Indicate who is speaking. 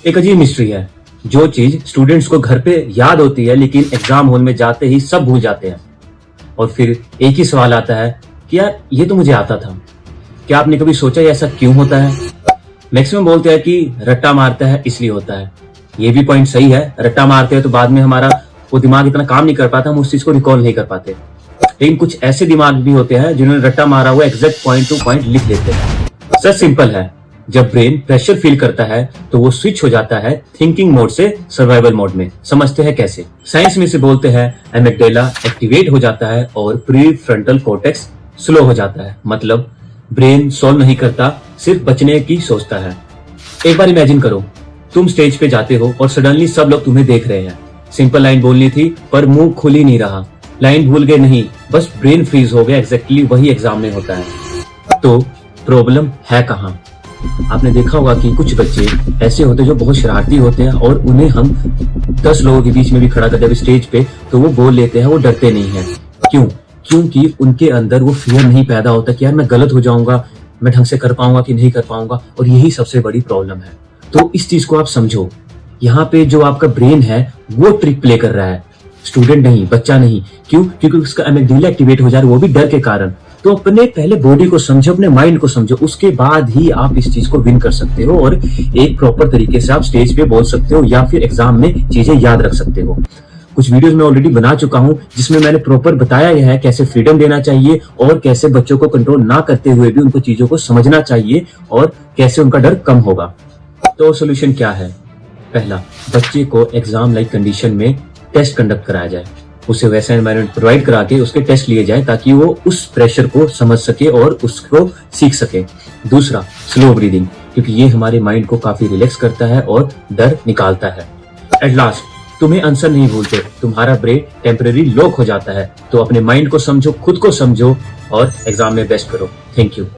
Speaker 1: एक अजीब मिस्ट्री है, जो चीज स्टूडेंट्स को घर पे याद होती है लेकिन एग्जाम हॉल में जाते ही सब भूल जाते हैं। और फिर एक ही सवाल आता है कि यार ये तो मुझे आता था। क्या आपने कभी सोचा ये ऐसा क्यों होता है? मैक्सिमम बोलते हैं कि रट्टा मारता है इसलिए होता है। ये भी पॉइंट सही है, रट्टा मारते हैं तो बाद में हमारा वो दिमाग इतना काम नहीं कर पाता, हम उस चीज को रिकॉल नहीं कर पाते। लेकिन कुछ ऐसे दिमाग भी होते हैं जिन्होंने रट्टा मारा हुआ एग्जैक्ट पॉइंट टू पॉइंट लिख लेते हैं। सच सिंपल है, जब ब्रेन प्रेशर फील करता है तो वो स्विच हो जाता है थिंकिंग मोड से सर्वाइवल मोड में। समझते हैं कैसे? साइंस में से बोलते हैं एमिगडाला एक्टिवेट हो जाता है और प्रीफ्रंटल कॉर्टेक्स स्लो हो जाता है। मतलब ब्रेन सॉल्व नहीं करता, सिर्फ बचने की सोचता है। एक बार इमेजिन करो, तुम स्टेज पे जाते हो और सडनली सब लोग तुम्हें देख रहे हैं। सिंपल लाइन बोलनी थी पर मुंह खुल ही नहीं रहा। लाइन भूल गए नहीं, बस ब्रेन फ्रीज हो गया। एग्जैक्टली वही एग्जाम में होता है। तो प्रॉब्लम है कहाँ? आपने देखा होगा कि कुछ बच्चे ऐसे होते हैं जो बहुत शरारती होते हैं और उन्हें हम 10 लोगों के बीच में भी खड़ा कर दें स्टेज पे तो वो बोल लेते हैं, वो डरते नहीं है। क्यों? क्योंकि उनके अंदर वो फियर नहीं पैदा होता कि यार मैं गलत हो जाऊंगा, मैं ढंग से कर पाऊंगा कि नहीं कर पाऊंगा। और यही सबसे बड़ी प्रॉब्लम है। तो इस चीज को आप समझो, यहाँ पे जो आपका ब्रेन है वो ट्रिक प्ले कर रहा है, स्टूडेंट नहीं, बच्चा नहीं। क्यों? क्योंकि उसका एमिगडाला एक्टिवेट हो जा रहा है, वो भी डर के कारण। तो अपने पहले बॉडी को समझो, अपने माइंड को समझो, उसके बाद ही आप इस चीज को विन कर सकते हो और एक प्रॉपर तरीके से आप स्टेज पे बोल सकते हो या फिर एग्जाम में चीजें याद रख सकते हो। कुछ वीडियोस में ऑलरेडी बना चुका हूं जिसमें मैंने प्रॉपर बताया यह है कैसे फ्रीडम देना चाहिए और कैसे बच्चों को कंट्रोल ना करते हुए भी उनको चीजों को समझना चाहिए और कैसे उनका डर कम होगा। तो सोल्यूशन क्या है? पहला, बच्चे को एग्जाम लाइक कंडीशन में टेस्ट कंडक्ट कराया जाए, उसे वैसा एनवायरनमेंट प्रोवाइड करा के उसके टेस्ट लिए जाए ताकि वो उस प्रेशर को समझ सके और उसको सीख सके। दूसरा, स्लो ब्रीदिंग, क्योंकि ये हमारे माइंड को काफी रिलैक्स करता है और डर निकालता है। एट लास्ट, तुम्हें आंसर नहीं भूलते, तुम्हारा ब्रेन टेम्पररी लॉक हो जाता है। तो अपने माइंड को समझो, खुद को समझो और एग्जाम में बेस्ट करो। Thank you.